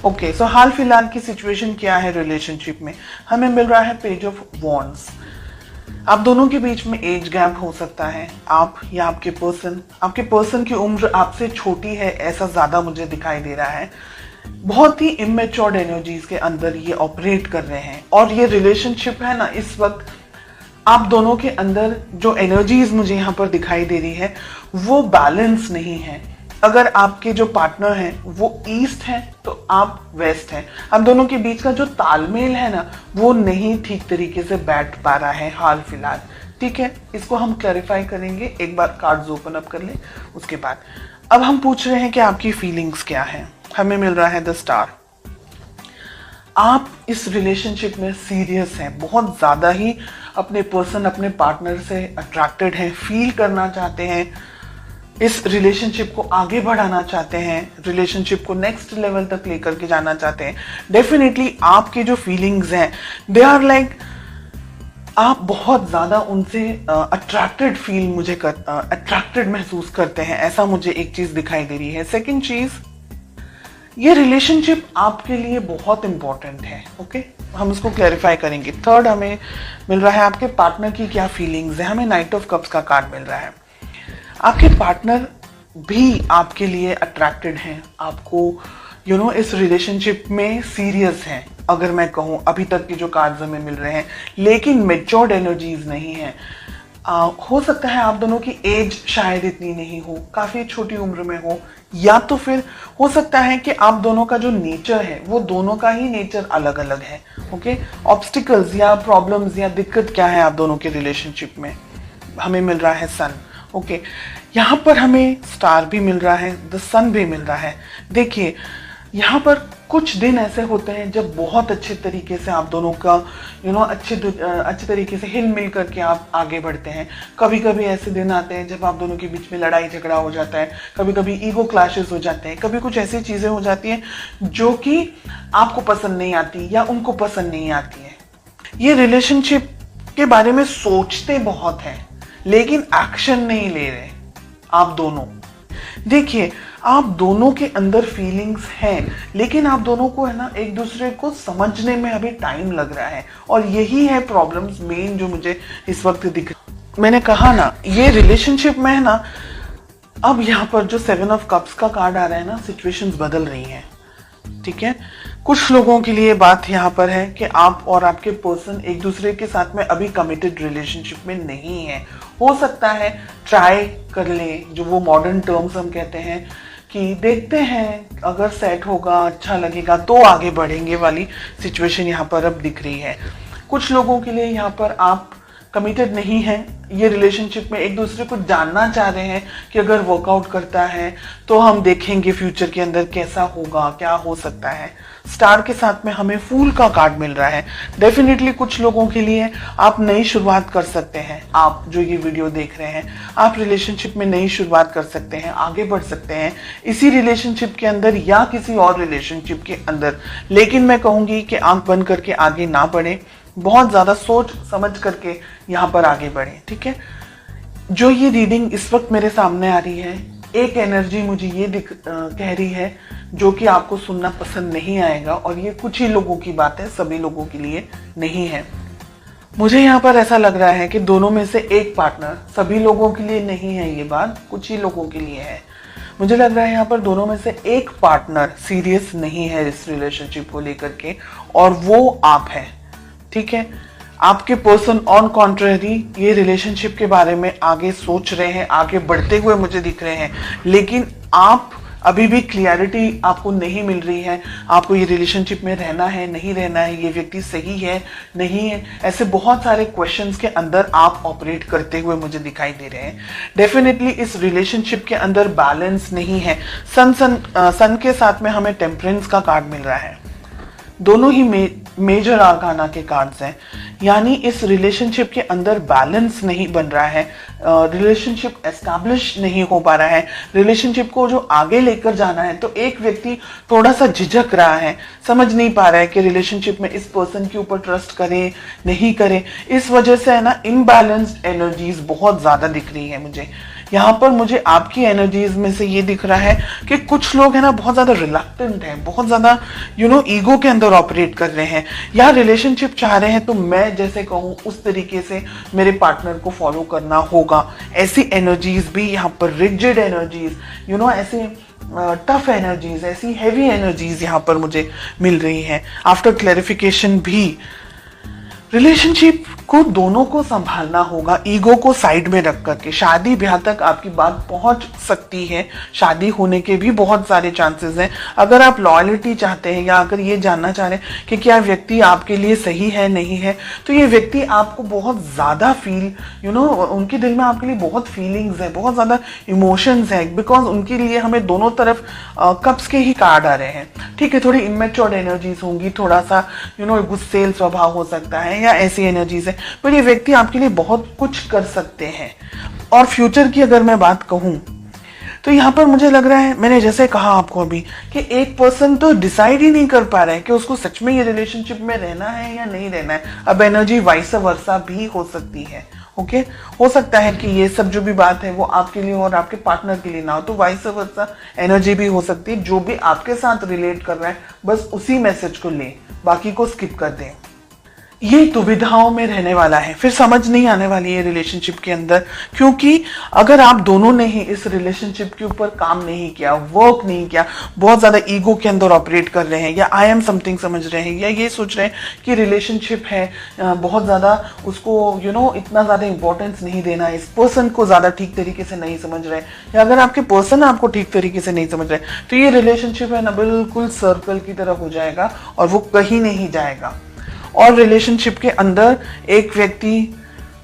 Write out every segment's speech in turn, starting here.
Okay, सो हाल फिलहाल की situation क्या है रिलेशनशिप में? हमें मिल रहा है पेज ऑफ वॉन्ड्स। आप दोनों के बीच में एज गैप हो सकता है। आप या आपके पर्सन की उम्र आपसे छोटी है, ऐसा ज्यादा मुझे दिखाई दे रहा है। बहुत ही इमेच्योर्ड एनर्जीज के अंदर ये ऑपरेट कर रहे हैं, और ये रिलेशनशिप है ना, इस वक्त आप दोनों के अंदर जो एनर्जीज मुझे यहाँ पर दिखाई दे रही है वो बैलेंस नहीं है। अगर आपके जो पार्टनर हैं वो ईस्ट हैं तो आप वेस्ट हैं। आप दोनों के बीच का जो तालमेल है ना, वो नहीं ठीक तरीके से बैठ पा रहा है हाल फिलहाल। ठीक है, इसको हम क्लैरिफाई करेंगे। एक बार कार्ड्स ओपन अप कर ले, उसके बाद अब हम पूछ रहे हैं कि आपकी फीलिंग्स क्या है। हमें मिल रहा है द स्टार। आप इस रिलेशनशिप में सीरियस हैं, बहुत ज्यादा ही अपने पार्टनर से अट्रैक्टेड हैं, फील करना चाहते हैं, इस रिलेशनशिप को आगे बढ़ाना चाहते हैं, रिलेशनशिप को नेक्स्ट लेवल तक लेकर के जाना चाहते हैं। डेफिनेटली आपके जो फीलिंग्स हैं दे आर लाइक, आप बहुत ज्यादा उनसे अट्रैक्टेड महसूस करते हैं, ऐसा मुझे एक चीज दिखाई दे रही है। सेकंड चीज, ये रिलेशनशिप आपके लिए बहुत इंपॉर्टेंट है। ओके, हम इसको क्लैरिफाई करेंगे। थर्ड, हमें मिल रहा है आपके पार्टनर की क्या फीलिंग्स है। हमें नाइट ऑफ कप्स का कार्ड मिल रहा है। आपके पार्टनर भी आपके लिए अट्रैक्टेड हैं, आपको इस रिलेशनशिप में सीरियस हैं। अगर मैं कहूँ, अभी तक के जो कार्ड्स हमें मिल रहे हैं, लेकिन मेच्योर्ड एनर्जीज नहीं है। हो सकता है आप दोनों की एज शायद इतनी नहीं हो, काफी छोटी उम्र में हो, या तो फिर हो सकता है कि आप दोनों का जो नेचर है वो दोनों का ही नेचर अलग अलग है। ओके, ऑब्स्टिकल्स या प्रॉब्लम्स या दिक्कत क्या है आप दोनों के रिलेशनशिप में? हमें मिल रहा है सन। ओके, यहाँ पर हमें स्टार भी मिल रहा है, द सन भी मिल रहा है। देखिए, यहाँ पर कुछ दिन ऐसे होते हैं जब बहुत अच्छे तरीके से आप दोनों का अच्छे तरीके से हिल मिल करके आप आगे बढ़ते हैं। कभी कभी ऐसे दिन आते हैं जब आप दोनों के बीच में लड़ाई झगड़ा हो जाता है, कभी कभी ईगो क्लैशेस हो जाते हैं, कभी कुछ ऐसी चीजें हो जाती हैं जो कि आपको पसंद नहीं आती या उनको पसंद नहीं आती है। ये रिलेशनशिप के बारे में सोचते बहुत हैं लेकिन एक्शन नहीं ले रहे आप दोनों। देखिए, आप दोनों के अंदर फीलिंग्स हैं, लेकिन आप दोनों को है ना एक दूसरे को समझने में अभी टाइम लग रहा है, और यही है प्रॉब्लम्स मेन जो मुझे इस वक्त दिख रही। मैंने कहा ना, ये रिलेशनशिप में है ना, अब यहाँ पर जो 7 ऑफ कप्स का कार्ड आ रहा है ना, सिचुएशंस बदल रही हैं। ठीक है, कुछ लोगों के लिए बात यहाँ पर है कि आप और आपके पर्सन एक दूसरे के साथ में अभी कमिटेड रिलेशनशिप में नहीं है। हो सकता है ट्राई कर ले, जो वो मॉडर्न टर्म्स हम कहते हैं कि देखते हैं अगर सेट होगा, अच्छा लगेगा तो आगे बढ़ेंगे वाली सिचुएशन यहाँ पर अब दिख रही है। कुछ लोगों के लिए यहाँ पर आप कमिटेड नहीं है, ये रिलेशनशिप में एक दूसरे को जानना चाह रहे हैं कि अगर वर्कआउट करता है तो हम देखेंगे फ्यूचर के अंदर कैसा होगा, क्या हो सकता है। स्टार के साथ में हमें फूल का कार्ड मिल रहा है। डेफिनेटली कुछ लोगों के लिए आप नई शुरुआत कर सकते हैं। आप जो ये वीडियो देख रहे हैं, आप रिलेशनशिप में नई शुरुआत कर सकते हैं, आगे बढ़ सकते हैं इसी रिलेशनशिप के अंदर या किसी और रिलेशनशिप के अंदर। लेकिन मैं कहूंगी कि आंख बंद करके आगे ना बढ़े, बहुत ज्यादा सोच समझ करके यहाँ पर आगे बढ़े। ठीक है, जो ये रीडिंग इस वक्त मेरे सामने आ रही है, एक एनर्जी मुझे ये कह रही है जो कि आपको सुनना पसंद नहीं आएगा, और ये कुछ ही लोगों की बात है, सभी लोगों के लिए नहीं है। मुझे यहाँ पर ऐसा लग रहा है कि दोनों में से एक पार्टनर, सभी लोगों के लिए नहीं है ये बात, कुछ ही लोगों के लिए है। मुझे लग रहा है यहाँ पर दोनों में से एक पार्टनर सीरियस नहीं है इस रिलेशनशिप को लेकर के, और वो आप हैं। ठीक है, आपके पर्सन ऑन कॉन्ट्रेरी ये रिलेशनशिप के बारे में आगे सोच रहे हैं, आगे बढ़ते हुए मुझे दिख रहे हैं, लेकिन आप अभी भी क्लियरिटी आपको नहीं मिल रही है। आपको ये रिलेशनशिप में रहना है, नहीं रहना है, ये व्यक्ति सही है, नहीं है, ऐसे बहुत सारे क्वेश्चंस के अंदर आप ऑपरेट करते हुए मुझे दिखाई दे रहे हैं। डेफिनेटली इस रिलेशनशिप के अंदर बैलेंस नहीं है। सन के साथ में हमें टेम्परेंस का कार्ड मिल रहा है। दोनों ही मेजर आर्काना के कार्ड्स हैं, यानी इस रिलेशनशिप के अंदर बैलेंस नहीं बन रहा है, रिलेशनशिप एस्टैब्लिश नहीं हो पा रहा है। रिलेशनशिप को जो आगे लेकर जाना है तो एक व्यक्ति थोड़ा सा झिझक रहा है, समझ नहीं पा रहा है कि रिलेशनशिप में इस पर्सन के ऊपर ट्रस्ट करे नहीं करे। इस वजह से है ना इनबैलेंस्ड एनर्जीज बहुत ज्यादा दिख रही है मुझे। यहाँ पर मुझे आपकी एनर्जीज में से ये दिख रहा है कि कुछ लोग है ना बहुत ज्यादा रिलक्टेंट हैं, बहुत ज्यादा ईगो के अंदर ऑपरेट कर रहे हैं, या रिलेशनशिप चाह रहे हैं तो मैं जैसे कहूँ उस तरीके से मेरे पार्टनर को फॉलो करना होगा। ऐसी एनर्जीज भी यहाँ पर, रिजिड एनर्जीज, ऐसे टफ एनर्जीज, ऐसी हैवी एनर्जीज यहाँ पर मुझे मिल रही हैं। आफ्टर क्लैरिफिकेशन भी रिलेशनशिप को दोनों को संभालना होगा, ईगो को साइड में रख करके। शादी ब्याह तक आपकी बात पहुंच सकती है, शादी होने के भी बहुत सारे चांसेस हैं। अगर आप लॉयल्टी चाहते हैं या अगर ये जानना चाह रहे हैं कि क्या व्यक्ति आपके लिए सही है नहीं है, तो ये व्यक्ति आपको बहुत ज़्यादा उनके दिल में आपके लिए बहुत फीलिंग्स है, बहुत ज़्यादा इमोशंस है, बिकॉज उनके लिए हमें दोनों तरफ कप्स के ही कार्ड आ रहे हैं। ठीक है, थोड़ी इमेच्योर एनर्जीज होंगी, थोड़ा सा गुस्सेल स्वभाव हो सकता है या ऐसी एनर्जीज है, पर ये व्यक्ति आपके लिए बहुत कुछ कर सकते हैं। और फ्यूचर की अगर मैं बात कहूं तो यहाँ पर मुझे लग रहा है, मैंने जैसे कहा आपको अभी, कि एक पर्सन तो डिसाइड ही नहीं कर पा रहा है कि उसको सच में ये रिलेशनशिप में रहना है या नहीं रहना है। अब एनर्जी वाइस वर्सा भी हो सकती है। ओके, हो सकता है कि ये सब जो भी बात है वो आपके लिए और आपके पार्टनर के लिए ना हो, तो वाइस वर्सा एनर्जी भी हो सकती है। जो भी आपके साथ रिलेट कर रहा है बस उसी मैसेज को लें, बाकी को स्किप कर दें। ये दुविधाओं में रहने वाला है, फिर समझ नहीं आने वाली है रिलेशनशिप के अंदर, क्योंकि अगर आप दोनों ने ही इस रिलेशनशिप के ऊपर काम नहीं किया, वर्क नहीं किया, बहुत ज्यादा ईगो के अंदर ऑपरेट कर रहे हैं, या आई एम समथिंग समझ रहे हैं, या ये सोच रहे हैं कि रिलेशनशिप है, बहुत ज्यादा उसको इतना ज्यादा इंपॉर्टेंस नहीं देना, इस पर्सन को ज्यादा ठीक तरीके से नहीं समझ रहे, या अगर आपके पर्सन आपको ठीक तरीके से नहीं समझ रहे, तो ये रिलेशनशिप है ना बिल्कुल सर्कल की तरह हो जाएगा और वो कहीं नहीं जाएगा। और रिलेशनशिप के अंदर एक व्यक्ति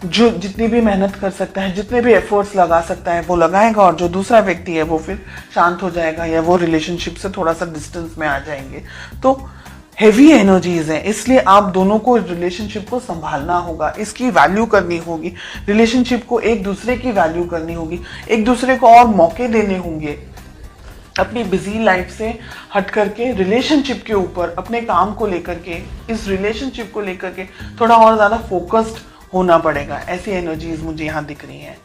जो जितनी भी मेहनत कर सकता है, जितने भी एफर्ट्स लगा सकता है वो लगाएगा, और जो दूसरा व्यक्ति है वो फिर शांत हो जाएगा या वो रिलेशनशिप से थोड़ा सा डिस्टेंस में आ जाएंगे। तो हेवी एनर्जीज हैं, इसलिए आप दोनों को रिलेशनशिप को संभालना होगा, इसकी वैल्यू करनी होगी, रिलेशनशिप को एक दूसरे की वैल्यू करनी होगी, एक दूसरे को और मौके देने होंगे, अपनी बिजी लाइफ से हट करके रिलेशनशिप के ऊपर, अपने काम को लेकर के, इस रिलेशनशिप को लेकर के थोड़ा और ज्यादा फोकस्ड होना पड़ेगा। ऐसी एनर्जीज मुझे यहाँ दिख रही हैं।